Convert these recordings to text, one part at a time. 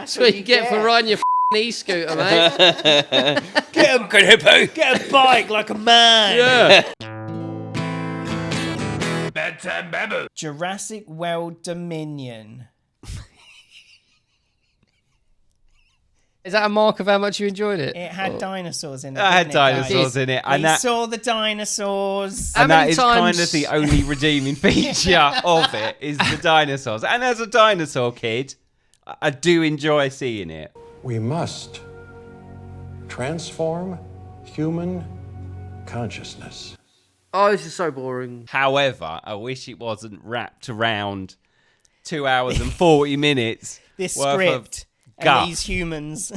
That's what you get for riding your e-scooter, mate. Get a bike like a man. Yeah. Bedtime Babble. Jurassic World Dominion. Is that a mark of how much you enjoyed it? It had dinosaurs in it. I had didn't it, dinosaurs guys? in it. We saw the dinosaurs. How And that many is times- kind of the only redeeming feature of it, is the dinosaurs. And as a dinosaur kid, I do enjoy seeing it. We must transform human consciousness. Oh, this is so boring. However, I wish it wasn't wrapped around 2 hours and 40 minutes. This worth script of guff. and these humans.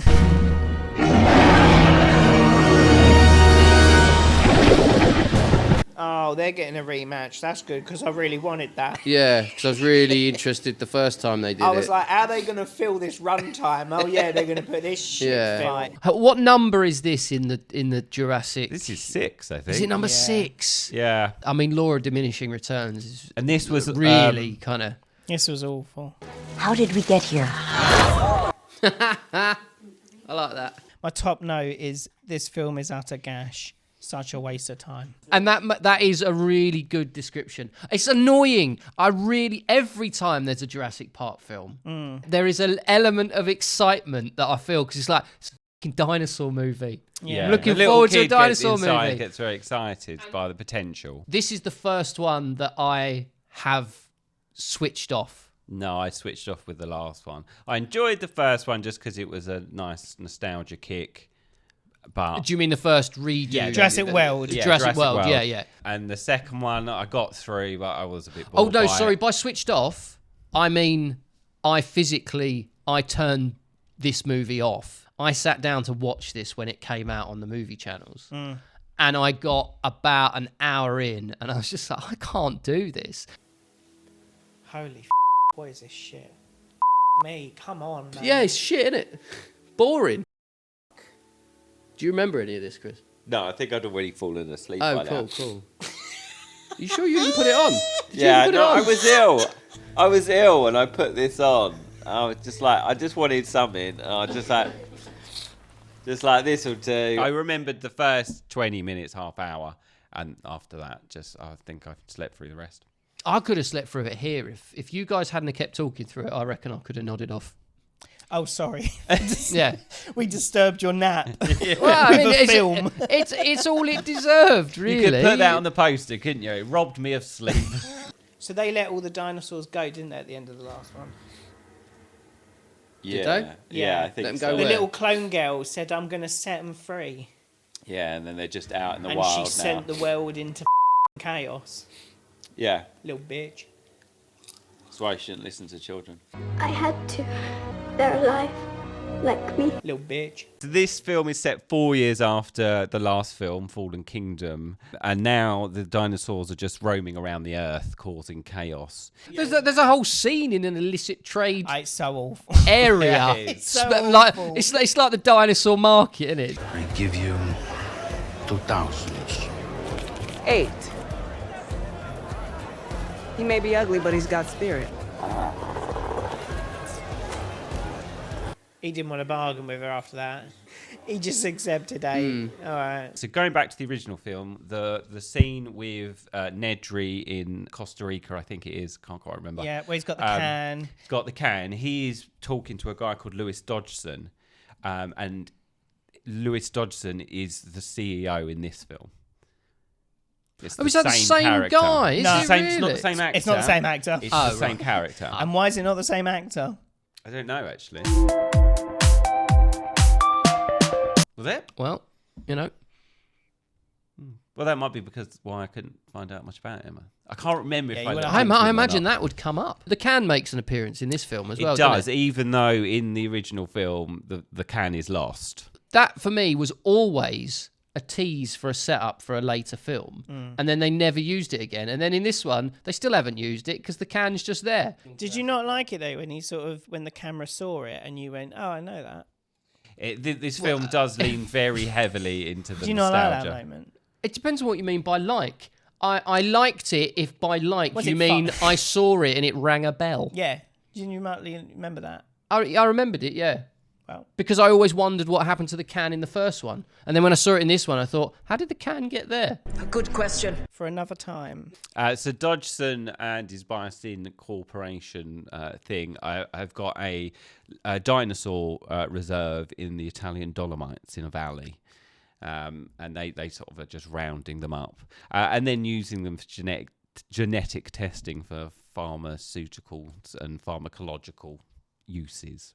Oh, they're getting a rematch. That's good because I really wanted that. Yeah, because I was really interested the first time they did it. I was like, how are they going to fill this runtime? Oh, yeah, they're going to put this shit fight. What number is this in the Jurassic? This is 6, I think. Is it number 6? Yeah. I mean, Law of Diminishing Returns is And this was really kind of... This was awful. How did we get here? I like that. My top note is this film is utter gash. Such a waste of time. And that is a really good description. It's annoying. Every time there's a Jurassic Park film, there is an element of excitement that I feel because it's like it's a fucking dinosaur movie. Yeah. Looking The little forward to a kid dinosaur gets inside, movie. gets very excited by the potential. This is the first one that I have switched off. No, I switched off with the last one. I enjoyed the first one just because it was a nice nostalgia kick. But Do you mean the first redo? Yeah, Jurassic World. Yeah, Jurassic World, yeah. And the second one I got through, but I was a bit bored. Oh, no, by sorry. it. By switched off, I mean I turned this movie off. I sat down to watch this when it came out on the movie channels. And I got about an hour in, and I was just like, I can't do this. Holy what is this shit? Me, come on, man. Yeah, it's shit, isn't it? Boring. Do you remember any of this, Chris? No, I think I'd already fallen asleep Oh, by cool, now. cool. You sure you didn't put it on? Did you Yeah, even put it no, on? I was ill. I was ill and I put this on. I was just like, I just wanted something. And I was just like this will do. I remembered the first 20 minutes, half hour. And after that, I think I slept through the rest. I could have slept through it here. If you guys hadn't have kept talking through it, I reckon I could have nodded off. Oh, sorry. Yeah. We disturbed your nap. Well, I mean, With a film. it's all it deserved, really. You could put that on the poster, couldn't you? It robbed me of sleep. So they let all the dinosaurs go, didn't they, at the end of the last one? Yeah, they? yeah, I think Let 'em so. go The where? little clone girl said, I'm going to set them free. Yeah, and then they're just out in the And wild she now. sent the world into chaos. Yeah, Little bitch. that's why you shouldn't listen to children. I had to. They're alive, like me. Little bitch. This film is set 4 years after the last film, Fallen Kingdom, and now the dinosaurs are just roaming around the earth, causing chaos. There's a whole scene in an illicit trade It's so awful. area. Yeah, it is. It's So like awful. it's like the dinosaur market, isn't it? I give you 2,000. 8. He may be ugly, but he's got spirit. He didn't want to bargain with her after that. He just accepted 8. All right. So going back to the original film, the scene with Nedry in Costa Rica, I think it is, can't quite remember. Yeah, where he's got the can. He's got the can. He's talking to a guy called Lewis Dodgson, and Lewis Dodgson is the CEO in this film. It's Oh, is that the same character. guy? Is No. it It's not really? the same actor. It's not the same actor. It's Oh, the same right. character. And why is it not the same actor? I don't know, actually. Was it? Well, you know. Well, that might be because why I couldn't find out much about him. I can't remember Yeah, if you I would looked have into I him or imagine not. that would come up. The can makes an appearance in this film as well. It doesn't does, even though in the original film, the can is lost. That, for me, was always a tease for a setup for a later film. And then they never used it again. And then in this one, they still haven't used it because the can's just there. Did you not like it, though, when the camera saw it and you went, oh, I know that? This film does lean very heavily into the Did you not nostalgia. like that moment? It depends on what you mean by like. I liked it if by like Was you it mean fun? I saw it and it rang a bell. Yeah. Did you remember that? I remembered it, yeah. Well, Because I always wondered what happened to the can in the first one. And then when I saw it in this one, I thought, how did the can get there? A good question. for another time. So Dodgson and his Biosyn Corporation thing, I've got a dinosaur reserve in the Italian Dolomites in a valley. And they sort of are just rounding them up. And then using them for genetic testing for pharmaceuticals and pharmacological uses.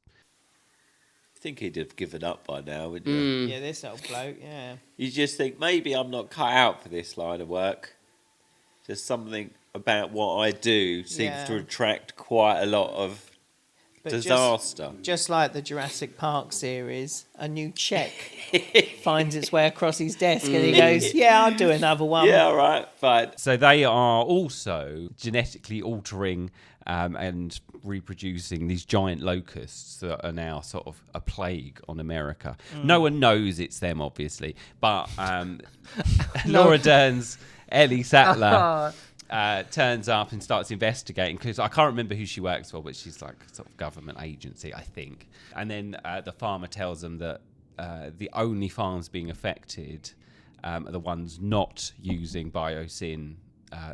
I think he'd have given up by now, wouldn't you? Yeah, this old bloke, yeah. You just think, maybe I'm not cut out for this line of work. Just something about what I do seems to attract quite a lot of disaster. Just like the Jurassic Park series, a new check finds its way across his desk and he goes, yeah, I'll do another one. Yeah, all right, fine. So they are also genetically altering and reproducing these giant locusts that are now sort of a plague on America. No one knows it's them, obviously, but Laura Dern's Ellie Sattler turns up and starts investigating, because I can't remember who she works for, but she's like a sort of government agency, I think. And then the farmer tells them that the only farms being affected are the ones not using biosyn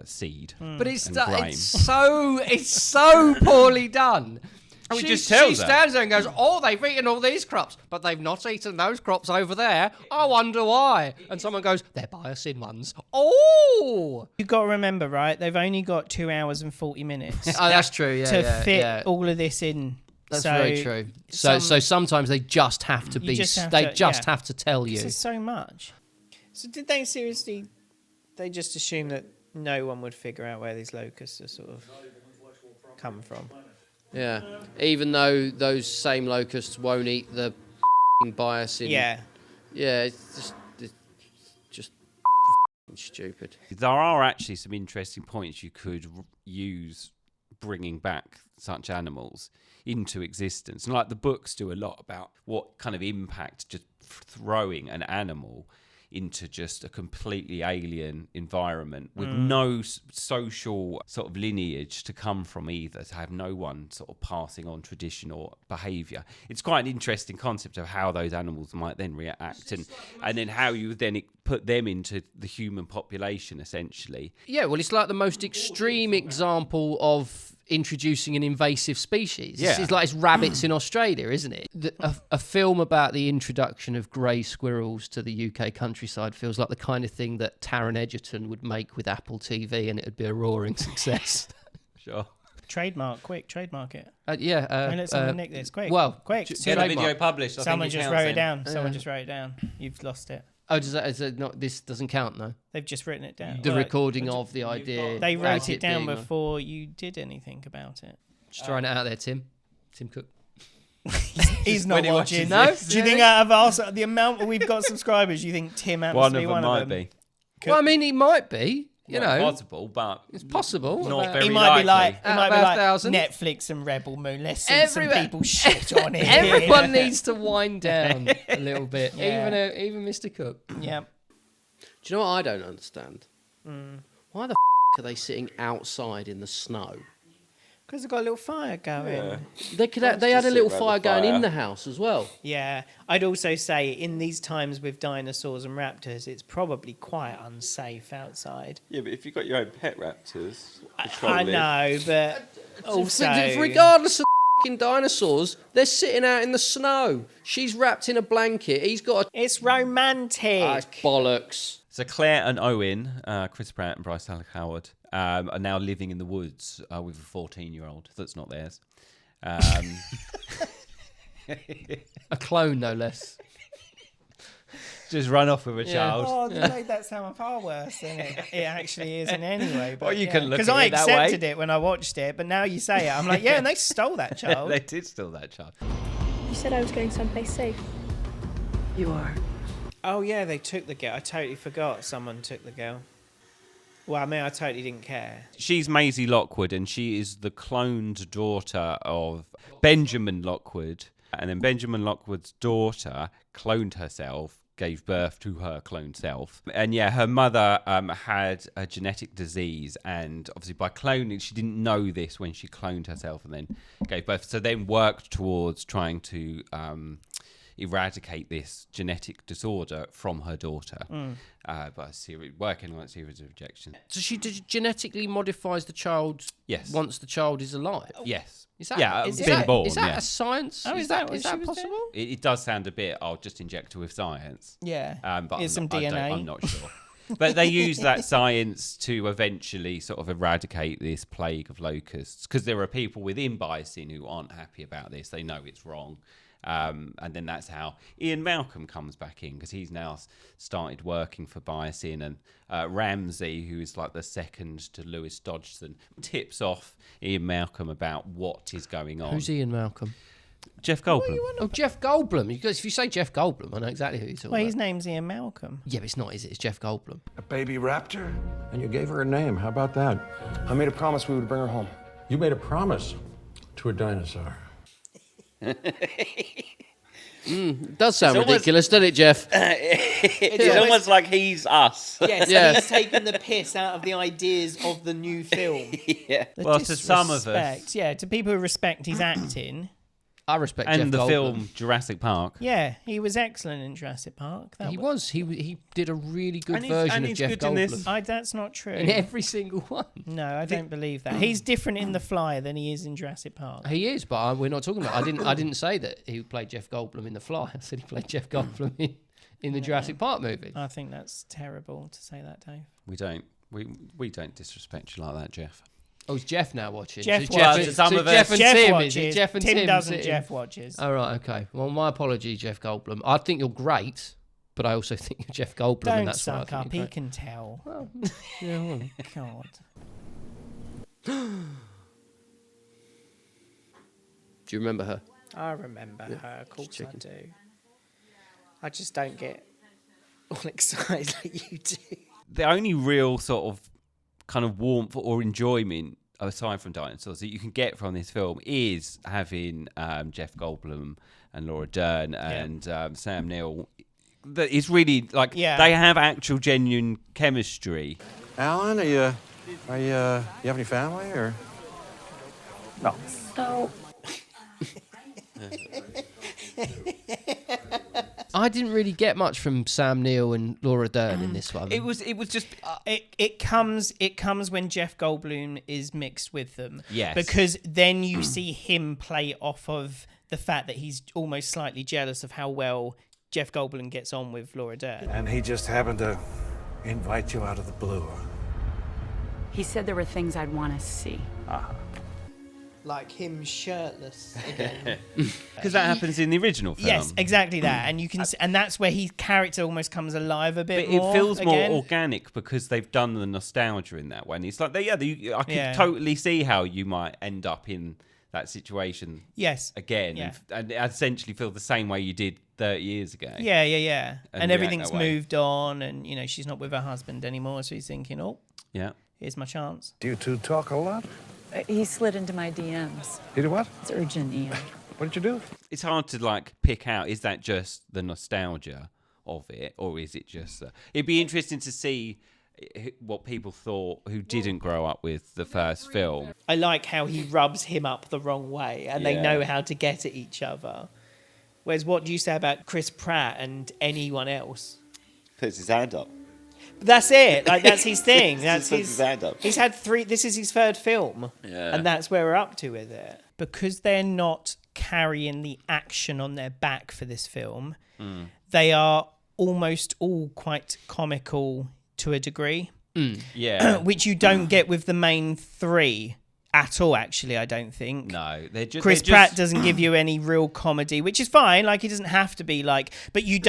seed. But it's grain. so poorly done. Oh, She stands stands there and goes, oh, they've eaten all these crops, but they've not eaten those crops over there. I wonder why. And someone goes, they're biosyn ones. Oh! You've got to remember, right, they've only got 2 hours and 40 minutes Oh, that's true, yeah. to fit yeah. all of this in. That's So very true. So sometimes they just have to be, just have they to- just yeah. have to tell you. There's so much. So did they seriously, they just assume that no one would figure out where these locusts are sort of come from? Yeah. Even though those same locusts won't eat the biosyn. Yeah. Yeah, it's just stupid. There are actually some interesting points you could use bringing back such animals into existence. And like the books do a lot about what kind of impact just throwing an animal into just a completely alien environment with no social sort of lineage to come from either, to have no one sort of passing on traditional behaviour. It's quite an interesting concept of how those animals might then react and then how you then put them into the human population, essentially. Yeah, well, it's like the most extreme example of introducing an invasive species. Yeah. It's like it's rabbits in Australia, isn't it? A film about the introduction of grey squirrels to the UK countryside feels like the kind of thing that Taron Egerton would make with Apple TV, and it would be a roaring success. Sure. Trademark it. Yeah. And let someone nick this. Quick. Well, quick. Get the video published. Someone just wrote it down. You've lost it. Oh, is that not? This doesn't count, no. They've just written it down. The recording of the idea. They wrote it down being before you did anything about it. Just throwing it out there, Tim Cook. He's not watching. No? Do you think out of the amount we've got subscribers, you think Tim happens to be one of them? Be. Well, I mean, he might be. You know, possible, but it's possible. not very He might likely. be like 1,000. Netflix and Rebel Moon. Let's see some people shit on it. Everyone needs to wind down a little bit. Yeah. Even Mr. Cook. Yeah. Do you know what I don't understand? Why the are they sitting outside in the snow? Because they've got a little fire going. Yeah. They had a little sit around fire the going fire. in the house as well. Yeah. I'd also say in these times with dinosaurs and raptors, it's probably quite unsafe outside. Yeah, but if you've got your own pet raptors, I know, but also... Regardless of f***ing dinosaurs, they're sitting out in the snow. She's wrapped in a blanket. He's got a... It's romantic. bollocks. So Claire and Owen, Chris Pratt and Bryce Dallas Howard, are now living in the woods with a 14-year-old that's not theirs. A clone, no less. Just run off with a Yeah. child. Oh, you made that sound far worse than it actually isn't anyway. Well, you can look because at I it that way. accepted it when I watched it, but now you say it, I'm like, yeah, and they stole that child. They did steal that child. You said I was going someplace safe. You are. Oh yeah, they took the girl. I totally forgot someone took the girl. Well, I mean, I totally didn't care. She's Maisie Lockwood, and she is the cloned daughter of Benjamin Lockwood. And then Benjamin Lockwood's daughter cloned herself, gave birth to her cloned self. And yeah, her mother had a genetic disease, and obviously by cloning, she didn't know this when she cloned herself and then gave birth. So then worked towards trying to eradicate this genetic disorder from her daughter by working on a series of rejections. So she genetically modifies the child. Yes. Once the child is alive. Yes. Is that, yeah, is been that, born. Is that yeah. a science? Oh, is that what she was possible? doing? It does sound a bit. I'll just inject her with science. Yeah. But Here's some DNA. I'm not sure. But they use that science to eventually sort of eradicate this plague of locusts, because there are people within Biosyn who aren't happy about this. They know it's wrong. And then that's how Ian Malcolm comes back in, because he's now started working for Biosyn, and Ramsey, who is like the second to Lewis Dodgson, tips off Ian Malcolm about what is going on. Who's Ian Malcolm? Jeff Goldblum. Oh, Jeff Goldblum. Because if you say Jeff Goldblum, I know exactly who you're talking Well, about. his name's Ian Malcolm. Yeah, but it's not, is it? It's Jeff Goldblum. A baby raptor? And you gave her a name. How about that? I made a promise we would bring her home. You made a promise to a dinosaur. It does sound It's almost- ridiculous, doesn't it, Jeff? It's almost like he's us. Yes, Yeah. and he's taken the piss out of the ideas of the new film. Yeah. The Well, to some of us. disrespect. Yeah, to people who respect his acting. I respect Jeff And the Goldblum. film Jurassic Park. Yeah, he was excellent in Jurassic Park. He was. He did a really good And he's- version and of he's Jeff good in Goldblum. this. That's not true. In every single one. No, I don't believe that. He's different in The Fly than he is in Jurassic Park. He is, but we're not talking about. I didn't say that he played Jeff Goldblum in The Fly. I said he played Jeff Goldblum in the Jurassic Park movie. I think that's terrible to say that, Dave. We don't disrespect you like that, Jeff. Oh, is Jeff now watching? Jeff so watches. Jeff, Some so of us- Jeff and Jeff Tim, watches. is it? Jeff and Tim Tim doesn't. sitting- Jeff watches. Oh, right, okay. Well, my apology, Jeff Goldblum. I think you're great, but I also think you're Jeff Goldblum, and Don't that's why I suck think up. you're He great. can tell. Well, yeah, well. God. Do you remember her? I remember her. Of course I checking. do. I just don't get all excited like you do. The only real sort of kind of warmth or enjoyment, aside from dinosaurs, that you can get from this film is having Jeff Goldblum and Laura Dern and Sam Neill. It's really like they have actual genuine chemistry. Alan, you have any family or? No. No. I didn't really get much from Sam Neill and Laura Dern in this one. It was just It comes when Jeff Goldblum is mixed with them. Yes. Because then you see him play off of the fact that he's almost slightly jealous of how well Jeff Goldblum gets on with Laura Dern. And he just happened to invite you out of the blue. He said there were things I'd want to see. Like him shirtless again. because that happens in the original film. Yes, exactly that. And you can and that's where his character almost comes alive a bit But more. it feels again. more organic because they've done the nostalgia in that way. And it's like, I can Yeah. totally see how you might end up in that situation Yes. again Yeah. and essentially feel the same way you did 30 years ago. Yeah. And And react everything's that way. moved on, and she's not with her husband anymore, so he's thinking, oh, Yeah. here's my chance. Do you two talk a lot? He slid into my DMs. You do what? It's urgent, Ian. What did you do? It's hard to pick out, is that just the nostalgia of it, or is it just it'd be interesting to see what people thought who didn't grow up with the first film. I like how he rubs him up the wrong way, and they Yeah. know how to get at each other. Whereas, what do you say about Chris Pratt and anyone else? Puts his hand up. But that's it. That's his thing. That's Just puts his hand up. He's had 3. This is his third film, Yeah. and that's where we're up to with it. Because they're not carrying the action on their back for this film, they are almost all quite comical to a degree. Yeah. Which you don't get with the main 3 at all, actually, I don't think. No, they're just Chris Pratt doesn't give you any real comedy, which is fine. He doesn't have to be but you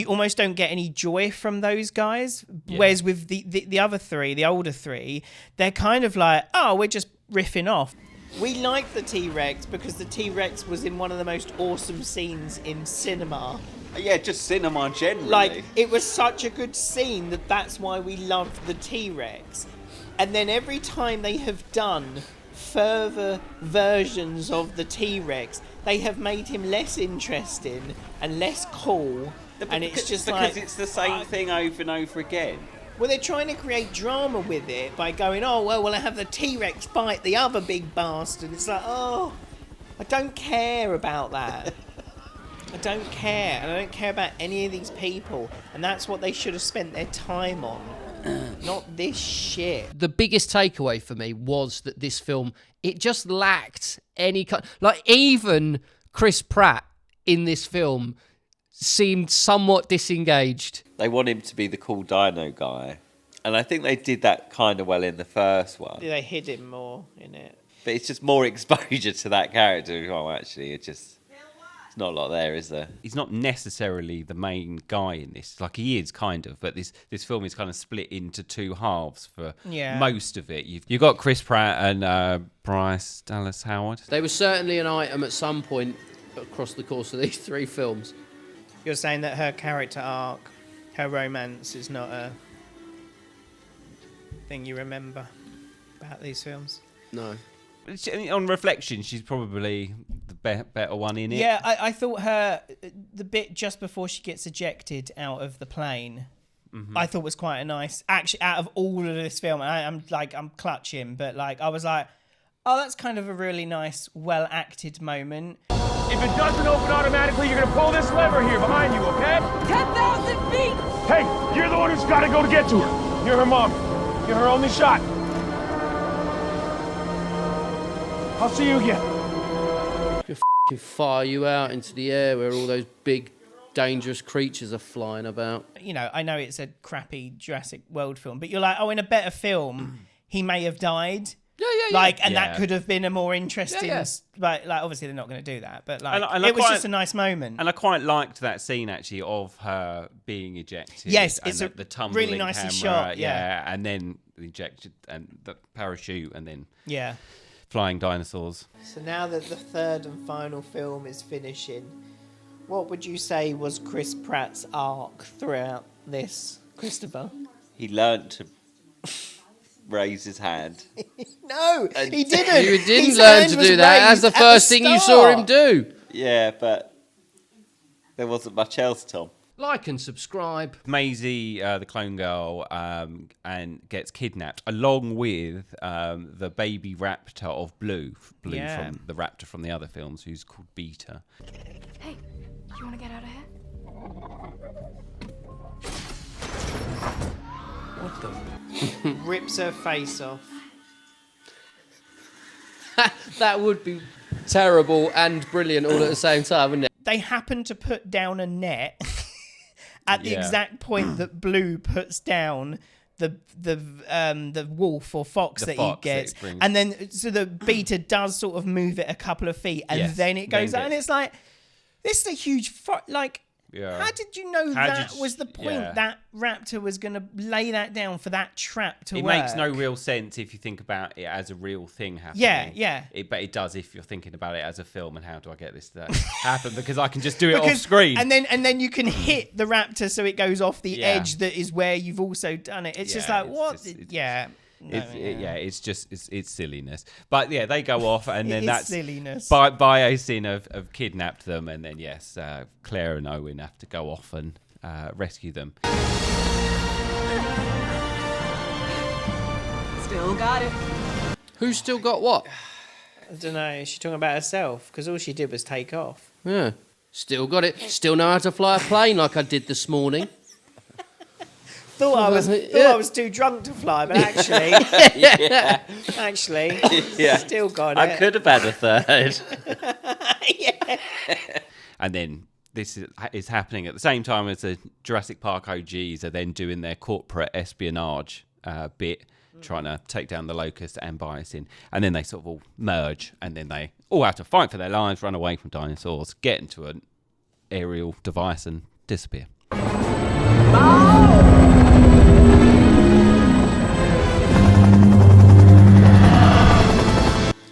almost don't get any joy from those guys. Yeah. Whereas with the other 3, the older 3, they're kind of we're just riffing off. We like the T-Rex because the T-Rex was in one of the most awesome scenes in cinema. Yeah, just cinema generally. It was such a good scene that's why we loved the T-Rex. And then every time they have done further versions of the T-Rex, they have made him less interesting and less cool And it's just because like... it's the same thing over and over again. Well, they're trying to create drama with it by going, oh, well, I have the T-Rex bite the other big bastard. It's like, oh, I don't care about that. I don't care. And I don't care about any of these people. And that's what they should have spent their time on. Not this shit. The biggest takeaway for me was that this film, it just lacked any kind... Like, even Chris Pratt in this film seemed somewhat disengaged. They want him to be the cool dino guy. And I think they did that kind of well in the first one. They hid him more in it. But it's just more exposure to that character. Oh, actually, it's not a lot there, is there? He's not necessarily the main guy in this. Like, he is kind of, but this film is kind of split into two halves for most of it. You've got Chris Pratt and Bryce Dallas Howard. They were certainly an item at some point across the course of these three films. You're saying that her character arc, her romance, is not a thing you remember about these films? No. On reflection, she's probably the better one in it. Yeah, I thought the bit just before she gets ejected out of the plane, I thought was quite a nice... Actually, out of all of this film, I'm clutching, but like I was like, oh, that's kind of a really nice, well-acted moment. If it doesn't open automatically, you're gonna pull this lever here behind you, okay? 10,000 feet! Hey, you're the one who's gotta go to get to her. You're her mom. You're her only shot. I'll see you again. Can fire you out into the air where all those big, dangerous creatures are flying about. You know, I know it's a crappy Jurassic World film, but you're like, oh, in a better film, he may have died. Yeah. Like, and that could have been a more interesting... Like, obviously, they're not going to do that, but like, it was just a nice moment. And I quite liked that scene, actually, of her being ejected. Yes, it's a the tumbling really nicely camera, shot, and then the ejected and the parachute, and then flying dinosaurs. So now that the third and final film is finishing, what would you say was Chris Pratt's arc throughout this, Christopher? He learnt to raise his hand. No, he didn't. You didn't learn to do that. That's the first thing you saw him do. Yeah, but there wasn't much else, Tom. Like and subscribe. Maisie, the clone girl, and gets kidnapped along with the baby raptor of Blue from the raptor from the other films, who's called Beta. Hey, you want to get out of here? What the? Rips her face off. That would be terrible and brilliant all at the same time, wouldn't it? They happen to put down a net at the exact point that Blue puts down the wolf or fox that he gets, and then so the Beta does sort of move it a couple of feet, and then it goes out, and it's like, this is a huge how did you know was the point that raptor was going to lay that down for that trap to work? It makes no real sense if you think about it as a real thing happening. Yeah. But it does if you're thinking about it as a film, and how do I get this to happen? Because I can just do it off screen. And then you can hit the raptor so it goes off the edge that is where you've also done it. It's just like, what? It's silliness. But yeah, they go off, and then that's silliness. Biosyn have kidnapped them, and then Claire and Owen have to go off and rescue them. Still got it. Who's still got what? I don't know. Is she talking about herself? Because all she did was take off. Yeah. Still got it. Still know how to fly a plane like I did this morning. Thought I was too drunk to fly, but actually, still got it. I could have had a third. And then this is happening at the same time as the Jurassic Park OGs are then doing their corporate espionage bit, trying to take down the Locust and Biosyn. And then they sort of all merge, and then they all have to fight for their lives, run away from dinosaurs, get into an aerial device and disappear.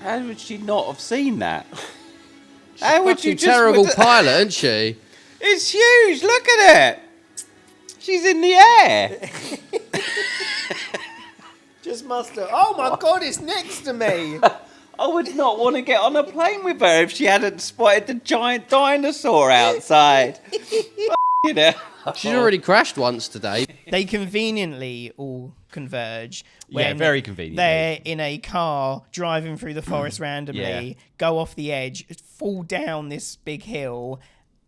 How would she not have seen that? How would you terrible pilot, isn't she? It's huge. Look at it. She's in the air. Just must have. Oh my God! It's next to me. I would not want to get on a plane with her if she hadn't spotted the giant dinosaur outside. She's already crashed once today. They conveniently all converge. Yeah, very conveniently. They're in a car driving through the forest randomly, go off the edge, fall down this big hill,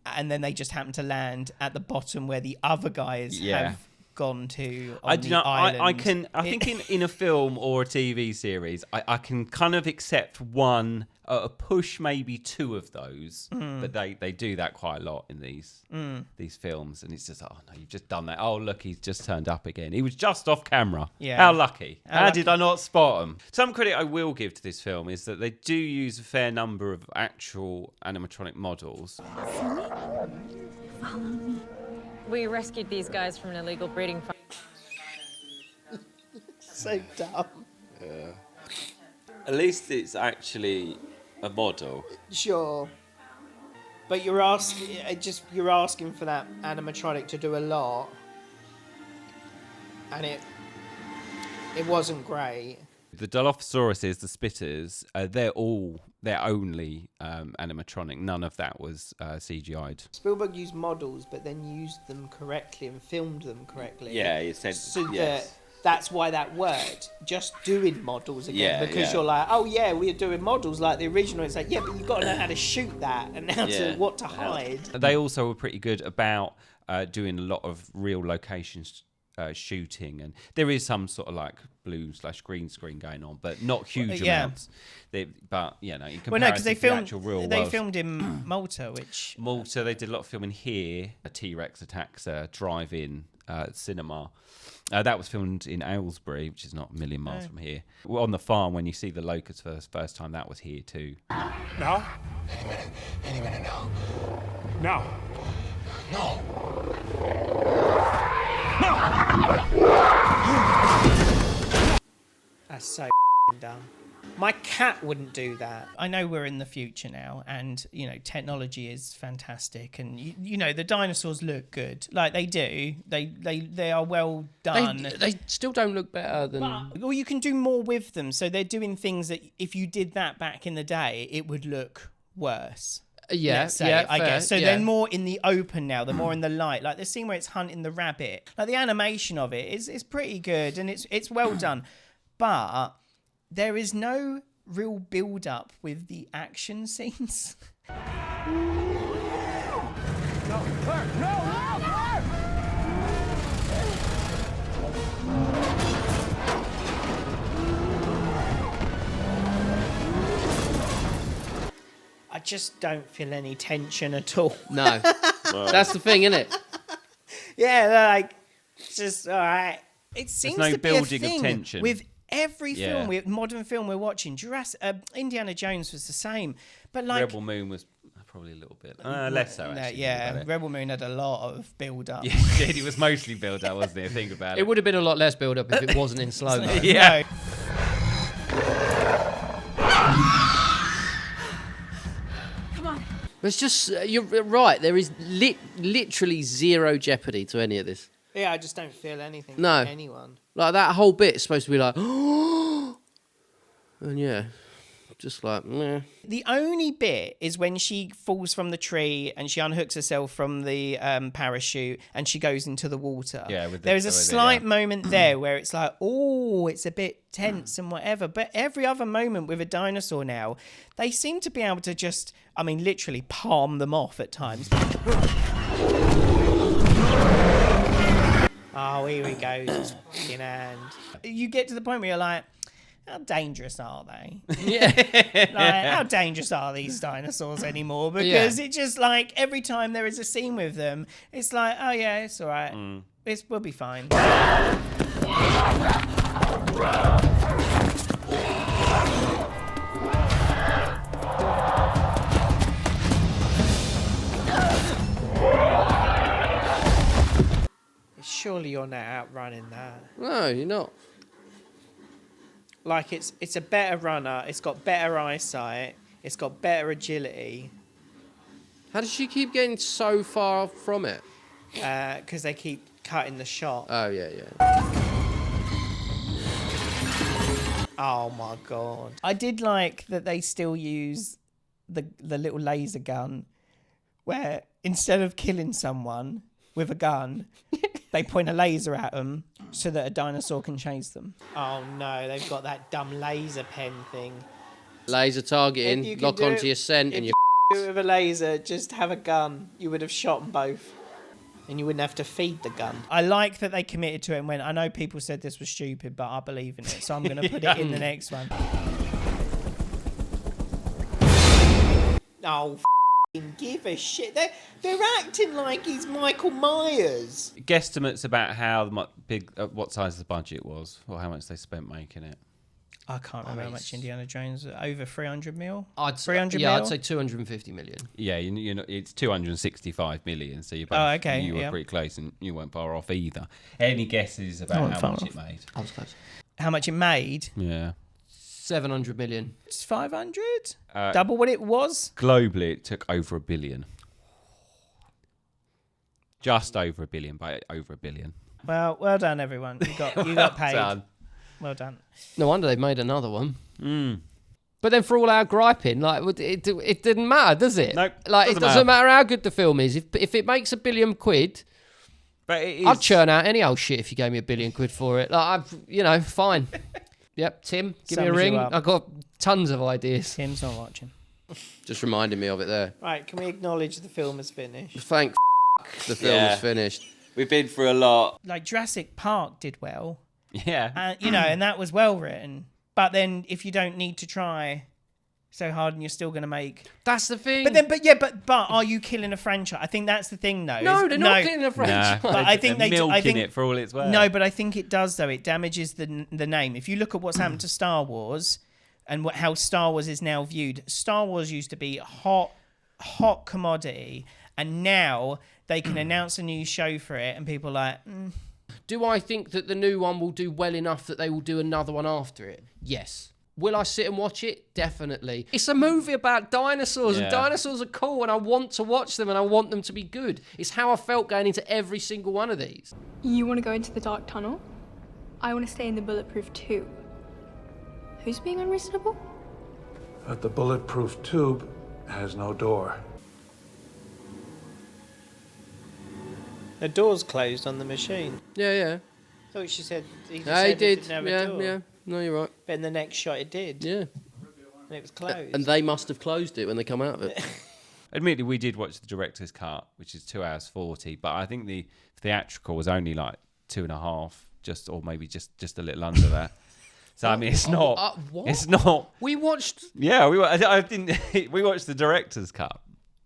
and then they just happen to land at the bottom where the other guys have gone to on the island. I think in a film or a TV series, I can kind of accept one, a push, maybe two of those, but they do that quite a lot in these films, and it's just, oh no, you've just done that. Oh look, he's just turned up again. He was just off camera. Yeah. How lucky. How did I not spot him? Some credit I will give to this film is that they do use a fair number of actual animatronic models. Follow me. We rescued these guys from an illegal breeding farm. So dumb. Yeah. At least it's actually a model. Sure. But you're asking for that animatronic to do a lot. And it wasn't great. The Dilophosauruses, the spitters, they're only animatronic. None of that was CGI'd. Spielberg used models, but then used them correctly and filmed them correctly. Yeah, he said that's why that worked. Just doing models again, because you're like, oh yeah, we're doing models like the original. It's like, yeah, but you've got to know how to shoot that and what to hide. They also were pretty good about doing a lot of real locations. Shooting, and there is some sort of like blue/green screen going on, but not huge amounts. But in comparison to the actual real world, they filmed in Malta, they did a lot of filming here. A T-Rex attacks a drive-in cinema. That was filmed in Aylesbury, which is not a million miles from here. On the farm, when you see the locusts for the first time, that was here too. Now? Any minute now. Now. No. That's so dumb. My cat wouldn't do that. I know we're in the future now, and technology is fantastic, and the dinosaurs look good, like they do. They are well done. They still don't look better than. Well, you can do more with them, so they're doing things that if you did that back in the day, it would look worse. I guess. So they're more in the open now. They're more in the light. Like the scene where it's hunting the rabbit. Like the animation of it is pretty good, and it's well done. But there is no real build up with the action scenes. I just don't feel any tension at all. No. That's the thing, isn't it? Yeah, they're like, it's just, all right. It seems no to be building a thing of tension. with every film, modern film we're watching. Indiana Jones was the same. But like Rebel Moon was probably a little bit less so, actually. Rebel Moon had a lot of build-up. Yeah, it did. It was mostly build-up, wasn't it? Think about it. It would have been a lot less build-up if it wasn't in slow-mo. Yeah. It's just, you're right, there is literally zero jeopardy to any of this. Yeah, I just don't feel anything from anyone. Like, that whole bit is supposed to be like, and just like, meh. The only bit is when she falls from the tree and she unhooks herself from the parachute and she goes into the water. Yeah, there's a slight moment there where it's like, oh, it's a bit tense and whatever. But every other moment with a dinosaur now, they seem to be able to just, literally palm them off at times. Oh, here he goes, his fucking hand. You get to the point where you're like, how dangerous are they? Yeah. Like, how dangerous are these dinosaurs anymore? Because it just like every time there is a scene with them, it's like, oh yeah, it's all right. We'll be fine. Surely you're not outrunning that. No, you're not. Like, it's a better runner, it's got better eyesight, it's got better agility. How does she keep getting so far from it? Because they keep cutting the shot. Oh, yeah. Oh, my God. I did like that they still use the little laser gun, where instead of killing someone, with a gun. They point a laser at them so that a dinosaur can chase them. Oh no, they've got that dumb laser pen thing. Laser targeting, lock onto your scent and you do it with a laser, just have a gun. You would have shot them both. And you wouldn't have to feed the gun. I like that they committed to it and went, I know people said this was stupid, but I believe in it, so I'm going to put it in the next one. Oh, give a shit. They're acting like he's Michael Myers. Guesstimates about how big, what size the budget was, or how much they spent making it. I can't remember how much Indiana Jones. Over 300 mil. I'd say 250 million. Yeah, you know, it's 265 million. So you were pretty close, and you weren't far off either. Any guesses about how much it made? I was close. How much it made? Yeah, 700 million. It's 500. Double what it was. Globally, it took over $1 billion. Just over $1 billion, but over $1 billion. Well done, everyone. You got paid. Done. Well done. No wonder they've made another one. But then for all our griping, like it didn't matter, does it? Nope. Like it doesn't matter how good the film is. If it makes $1 billion, but I'd churn out any old shit if you gave me $1 billion for it. Like fine. Yep, Tim, give me a ring. I've got tons of ideas. Tim's not watching. Just reminded me of it there. Right, can we acknowledge the film is finished? Thank the film is finished. We've been through a lot. Like Jurassic Park did well. Yeah. And that was well written. But then if you don't need to try so hard and you're still going to make... That's the thing. But are you killing a franchise? I think that's the thing, though. No, they're not killing a franchise. But I think they're milking it for all it's worth. No, but I think it does, though. It damages the name. If you look at what's happened to Star Wars and how Star Wars is now viewed, Star Wars used to be a hot commodity, and now they can announce a new show for it and people are like... Do I think that the new one will do well enough that they will do another one after it? Yes. Will I sit and watch it? Definitely. It's a movie about dinosaurs, and dinosaurs are cool, and I want to watch them, and I want them to be good. It's how I felt going into every single one of these. You want to go into the dark tunnel? I want to stay in the bulletproof tube. Who's being unreasonable? But the bulletproof tube has no door. The door's closed on the machine. Yeah. I thought she said he did. didn't have a door. Yeah. No, you're right. But in the next shot it did. Yeah. And it was closed. And they must have closed it when they come out of it. Admittedly, we did watch the director's cut, which is 2 hours 40, but I think the theatrical was only like 2.5, or maybe just a little under that. So I mean, it's not. What? It's not. We watched. Yeah, I didn't. We watched the director's cut.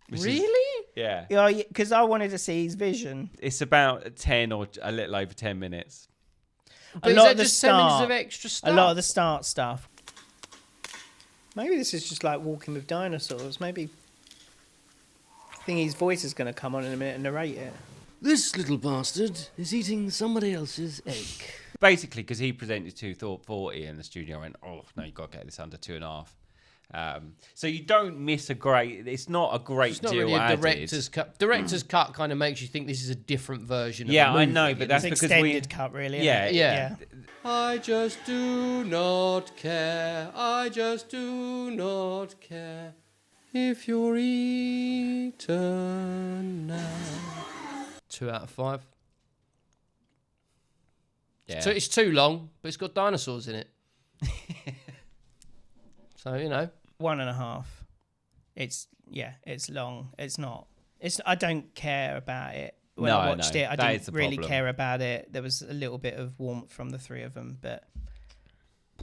Really? Yeah. Yeah, because I wanted to see his vision. It's about 10 or a little over 10 minutes. But a lot is of the just 10 minutes of extra stuff? A lot of the start stuff. Maybe this is just like Walking with Dinosaurs. Maybe Thingy's voice is going to come on in a minute and narrate it. This little bastard is eating somebody else's egg. Basically, because he presented 2:40 and the studio went, oh, no, you've got to get this under 2.5. So you don't miss it's not a great it's not deal really a added. director's cut. Director's cut kind of makes you think this is a different version of a movie. I know, but that's it's because extended cut, really. Yeah. I just do not care. I just do not care if you're eaten now. 2 out of 5. Yeah. So it's too long, but it's got dinosaurs in it. So, 1.5. It's long. It's not. I don't care about it. When I watched it, I didn't really care about it. There was a little bit of warmth from the three of them, but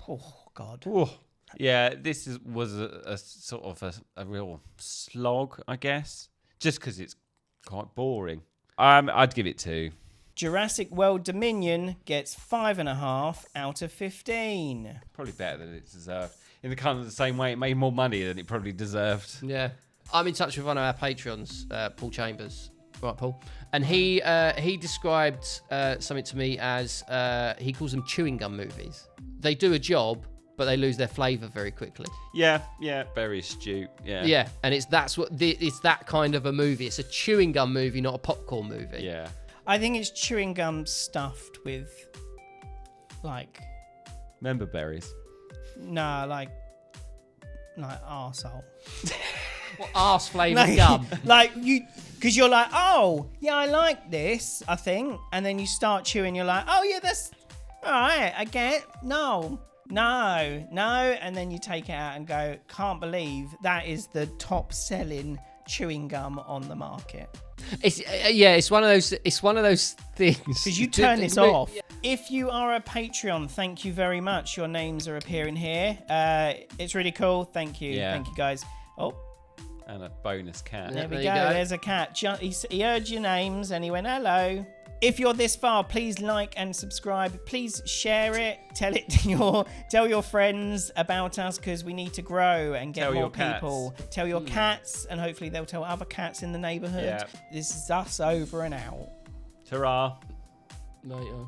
oh god. Ooh. Yeah, this was a sort of a real slog, I guess, just because it's quite boring. I'd give it 2. Jurassic World Dominion gets 5.5 out of 15. Probably better than it deserved. In the kind of the same way, it made more money than it probably deserved. Yeah. I'm in touch with one of our patrons, Paul Chambers. Right, Paul? And he described something to me as, he calls them chewing gum movies. They do a job, but they lose their flavour very quickly. Yeah, very astute. Yeah. Yeah, and it's that kind of a movie. It's a chewing gum movie, not a popcorn movie. Yeah. I think it's chewing gum stuffed with, like... Member berries. Nah, like arsehole. What arse flavoured gum? Like you, because you're like, oh yeah, I like this, I think, and then you start chewing. You're like, oh yeah, that's all right. I get no, and then you take it out and go, can't believe that is the top selling chewing gum on the market. It's one of those things. Because you turn this off. If you are a Patreon, thank you very much. Your names are appearing here. It's really cool. Thank you. Yeah. Thank you, guys. Oh. And a bonus cat. There we go. There's a cat. He heard your names and he went, hello. If you're this far, please like and subscribe. Please share it. Tell your friends about us, because we need to grow and get more people. Tell your cats, and hopefully they'll tell other cats in the neighbourhood. Yeah. This is us over and out. Ta-ra. Later.